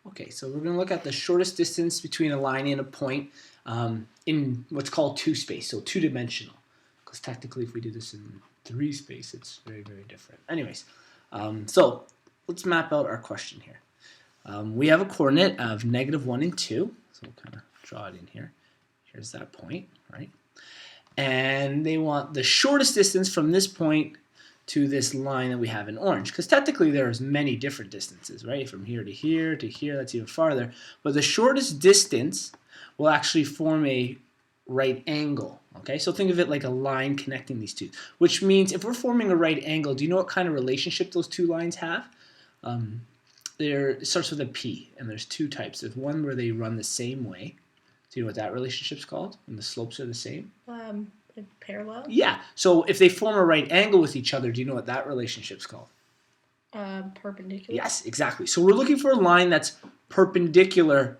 Okay, so we're going to look at the shortest distance between a line and a point in what's called 2 space, so 2-dimensional. Because technically if we do this in 3 space, it's very, very different. Anyways, so let's map out our question here. We have a coordinate of -1 and 2, so we'll kind of draw it in here. Here's that point, right? And they want the shortest distance from this point to this line that we have in orange, because technically there's many different distances, right? From here to here to here, that's even farther. But the shortest distance will actually form a right angle, okay? So think of it like a line connecting these two, which means if we're forming a right angle, do you know what kind of relationship those two lines have? It starts with a P, and there's 2 types. There's one where they run the same way. Do you know what that relationship's called? When the slopes are the same? Parallel? Yeah. So if they form a right angle with each other, do you know what that relationship's called? Perpendicular? Yes, exactly. So we're looking for a line that's perpendicular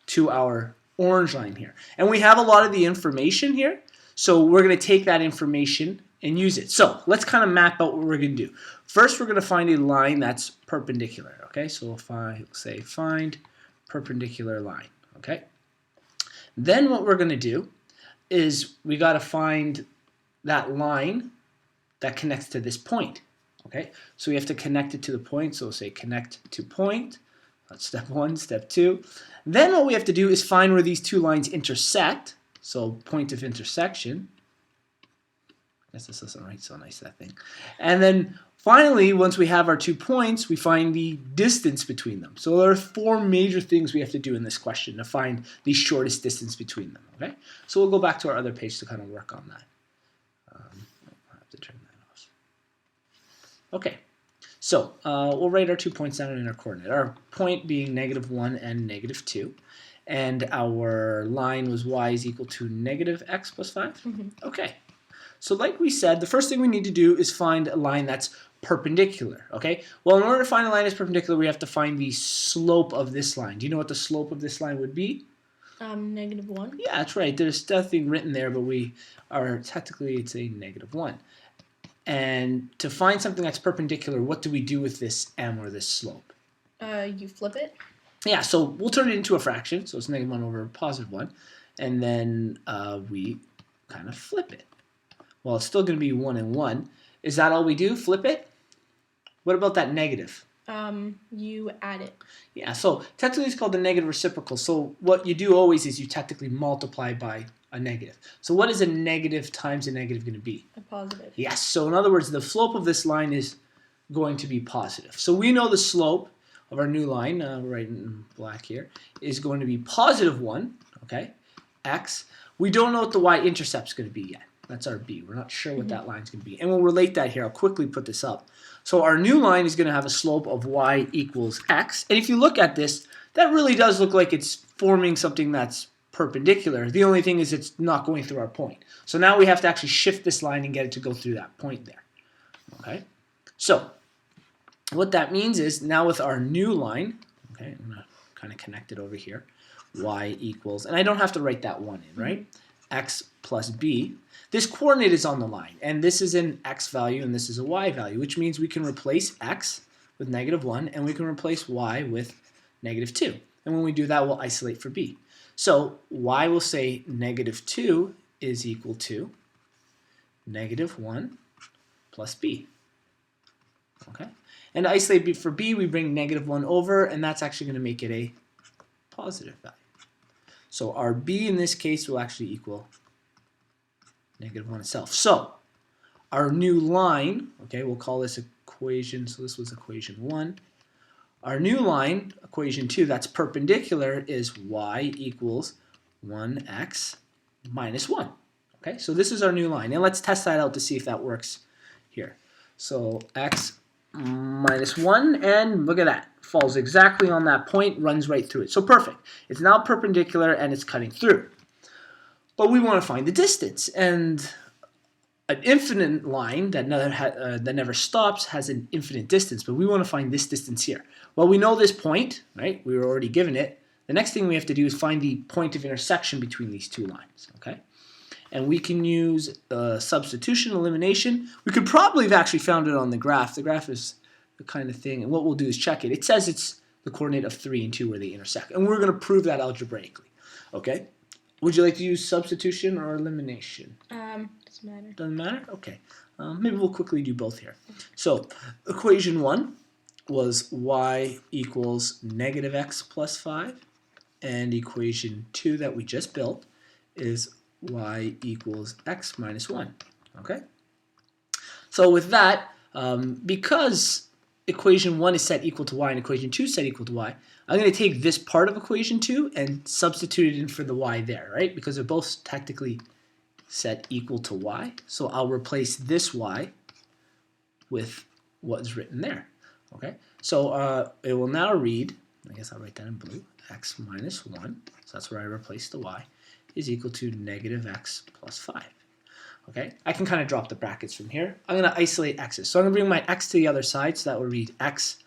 to our orange line here. And we have a lot of the information here, so we're going to take that information and use it. So let's kind of map out what we're going to do. First, we're going to find a line that's perpendicular. Okay, so if I say find perpendicular line. Okay. Then what we're going to do is we got to find that line that connects to this point. Okay, so we have to connect it to the point. So we'll say connect to point. That's step 1. Step 2. Then what we have to do is find where these 2 lines intersect. So point of intersection. I guess this doesn't write so nice, that thing. And then finally, once we have our 2 points, we find the distance between them. So there are 4 major things we have to do in this question to find the shortest distance between them. Okay, so we'll go back to our other page to kind of work on that. I'll have to turn that off. Okay, so we'll write our 2 points down in our coordinate. Our point being -1 and -2. And our line was y is equal to -x plus 5. Mm-hmm. Okay. So like we said, the first thing we need to do is find a line that's perpendicular, okay? Well, in order to find a line that's perpendicular, we have to find the slope of this line. Do you know what the slope of this line would be? -1. Yeah, that's right. There's nothing written there, but we are technically, it's a -1. And to find something that's perpendicular, what do we do with this m, or this slope? You flip it. Yeah, so we'll turn it into a fraction, so it's -1 over +1, and then we kind of flip it. Well, it's still going to be 1 and 1. Is that all we do? Flip it? What about that negative? You add it. Yeah, so technically it's called the negative reciprocal. So what you do always is you technically multiply by a negative. So what is a negative times a negative going to be? A positive. Yes, so in other words, the slope of this line is going to be positive. So we know the slope of our new line, right in black here, is going to be +1, okay, x. We don't know what the y-intercept is going to be yet. That's our b. We're not sure what that line is going to be. And we'll relate that here. I'll quickly put this up. So our new line is going to have a slope of y equals x. And if you look at this, that really does look like it's forming something that's perpendicular. The only thing is it's not going through our point. So now we have to actually shift this line and get it to go through that point there. Okay? So what that means is now with our new line, okay, I'm going to kind of connect it over here, y equals, and I don't have to write that 1 in, right? X plus b. This coordinate is on the line, and this is an x value and this is a y value, which means we can replace x with -1 and we can replace y with -2. And when we do that, we'll isolate for b. So y will say -2 is equal to -1 plus b. Okay? And to isolate for b, we bring -1 over, and that's actually going to make it a positive value. So our b in this case will actually equal -1 itself. So our new line, okay, we'll call this equation, so this was equation 1. Our new line, equation 2, that's perpendicular, is y equals 1x minus 1. Okay, so this is our new line. And let's test that out to see if that works here. So x minus 1, and look at that. Falls exactly on that point, runs right through it. So perfect. It's now perpendicular and it's cutting through. But we want to find the distance. And an infinite line that never stops has an infinite distance, but we want to find this distance here. Well, we know this point, right? We were already given it. The next thing we have to do is find the point of intersection between these 2 lines, okay? And we can use substitution elimination. We could probably have actually found it on the graph. The graph is the kind of thing, and what we'll do is check it. It says it's the coordinate of 3 and 2 where they intersect. And we're going to prove that algebraically. Okay? Would you like to use substitution or elimination? Doesn't matter. Doesn't matter? Okay. Maybe we'll quickly do both here. So equation 1 was y equals negative x plus 5. And equation 2 that we just built is y equals x minus 1. Okay? So with that, because equation 1 is set equal to y and equation 2 is set equal to y, I'm going to take this part of equation 2 and substitute it in for the y there, right? Because they're both technically set equal to y. So I'll replace this y with what's written there. Okay? So it will now read, I guess I'll write that in blue, x minus 1, so that's where I replace the y, is equal to negative x plus 5. Okay, I can kind of drop the brackets from here. I'm going to isolate x's. So I'm going to bring my x to the other side, so that will read x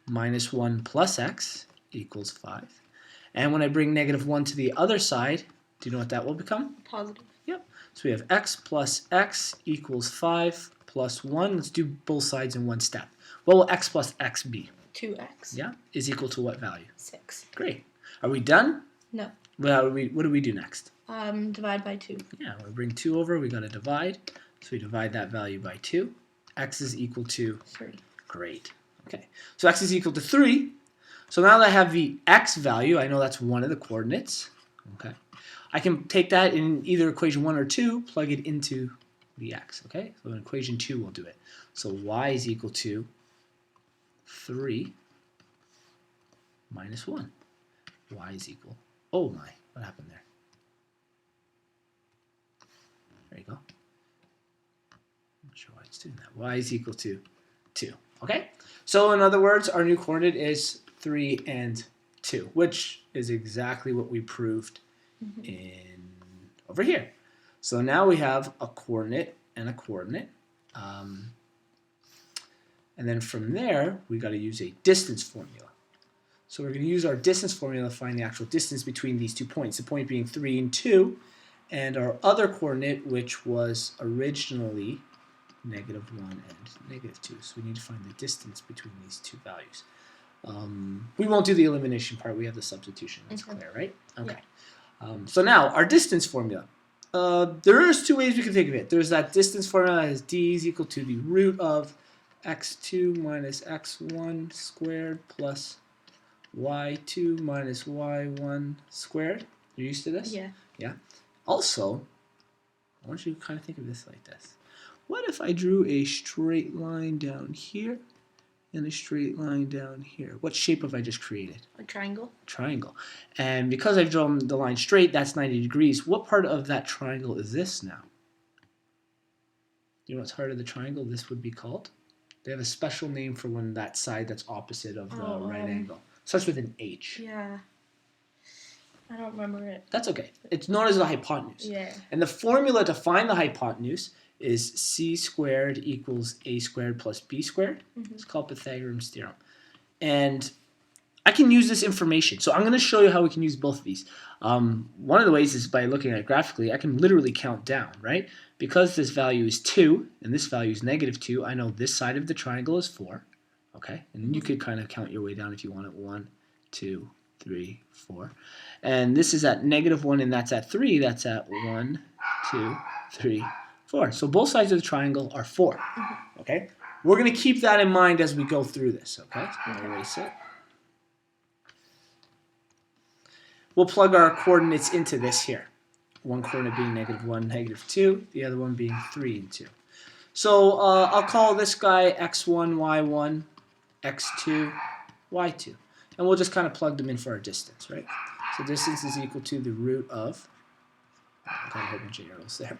minus 1 plus x equals 5. And when I bring negative 1 to the other side, do you know what that will become? Positive. Yep. So we have x plus x equals 5 plus 1. Let's do both sides in one step. What will x plus x be? 2x. Yeah, is equal to what value? 6. Great. Are we done? No. Well, what do we do next? Divide by 2. Yeah, we bring 2 over, we got to divide. So we divide that value by 2. X is equal to 3. Great. Okay, so x is equal to 3. So now that I have the x value, I know that's one of the coordinates. Okay, I can take that in either equation 1 or 2, plug it into the x. Okay, so in equation 2 we'll do it. So y is equal to 3 minus 1. Y is equal, oh my, what happened there? There you go. I'm not sure why it's doing that. Y is equal to 2. Okay? So in other words, our new coordinate is 3 and 2, which is exactly what we proved in over here. So now we have a coordinate and a coordinate. And then from there, we got to use a distance formula. So we're going to use our distance formula to find the actual distance between these 2 points, the point being 3 and 2, and our other coordinate, which was originally negative 1 and negative 2. So we need to find the distance between these two values. We won't do the elimination part. We have the substitution. That's clear, right? Okay. Yeah. So now, our distance formula. There's 2 ways we can think of it. There's that distance formula as d is equal to the root of x2 minus x1 squared plus y2 minus y1 squared. You're used to this? Yeah. Yeah. Also, I want you to kind of think of this like this. What if I drew a straight line down here and a straight line down here? What shape have I just created? A triangle. Triangle. And because I've drawn the line straight, that's 90 degrees. What part of that triangle is this now? Do you know what part of the triangle this would be called? They have a special name for when that side that's opposite of the right angle. Starts with an H. Yeah. I don't remember it. That's okay. It's known as the hypotenuse. Yeah. And the formula to find the hypotenuse is c squared equals a squared plus b squared. It's called Pythagoras Theorem. And I can use this information. So I'm going to show you how we can use both of these. One of the ways is by looking at it graphically. I can literally count down, right? Because this value is 2 and this value is negative 2, I know this side of the triangle is 4. Okay? And you could kind of count your way down if you want it. 1, 2, 3, 4. And this is at negative 1 and that's at 3. That's at 1, 2, 3, 4. So both sides of the triangle are 4. Okay? We're going to keep that in mind as we go through this. Okay? So I'm going to erase it. We'll plug our coordinates into this here. One coordinate being negative 1, negative 2. The other one being 3 and 2. So I'll call this guy x1, y1, x2, y2. And we'll just kind of plug them in for our distance, right? So distance is equal to the root of, I've got a whole bunch of arrows there.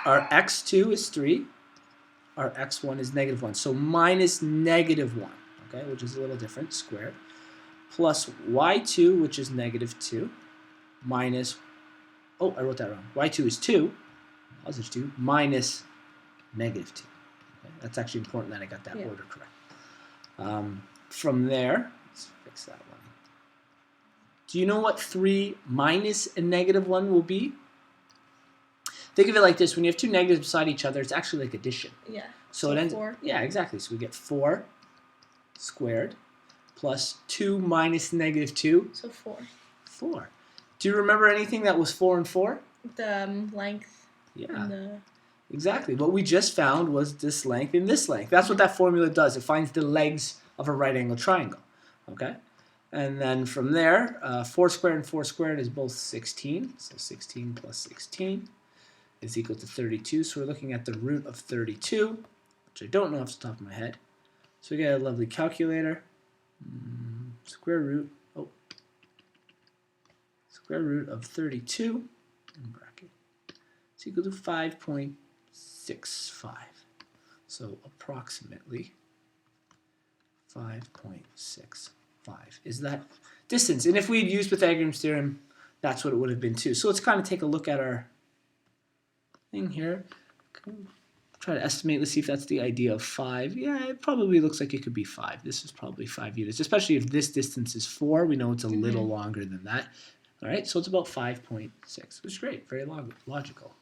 Our x2 is 3. Our x1 is negative 1. So minus negative 1, okay, which is a little different, squared, plus y2, which is negative 2, minus, oh, I wrote that wrong. y2 is 2, positive 2, minus negative 2. Okay? That's actually important that I got that order correct. From there, let's fix that one. Do you know what 3 minus a negative 1 will be? Think of it like this. When you have two negatives beside each other, it's actually like addition. Yeah. So it ends. 4. Yeah, exactly. So we get 4 squared plus 2 minus negative 2? So 4. 4. Do you remember anything that was 4 and 4? The length Yeah. and the... Exactly. What we just found was this length and this length. That's what that formula does. It finds the legs of a right angle triangle. Okay? And then from there, 4 squared and 4 squared is both 16. So 16 plus 16 is equal to 32. So we're looking at the root of 32, which I don't know off the top of my head. So we get a lovely calculator. Square root of 32 in bracket is equal to 5.65. So approximately 5.65 is that distance. And if we had used Pythagoras Theorem, that's what it would have been too. So let's kind of take a look at our thing here. Try to estimate. Let's see if that's the idea of 5. Yeah, it probably looks like it could be 5. This is probably 5 units, especially if this distance is 4. We know it's a little longer than that. All right, so it's about 5.6, which is great, very logical.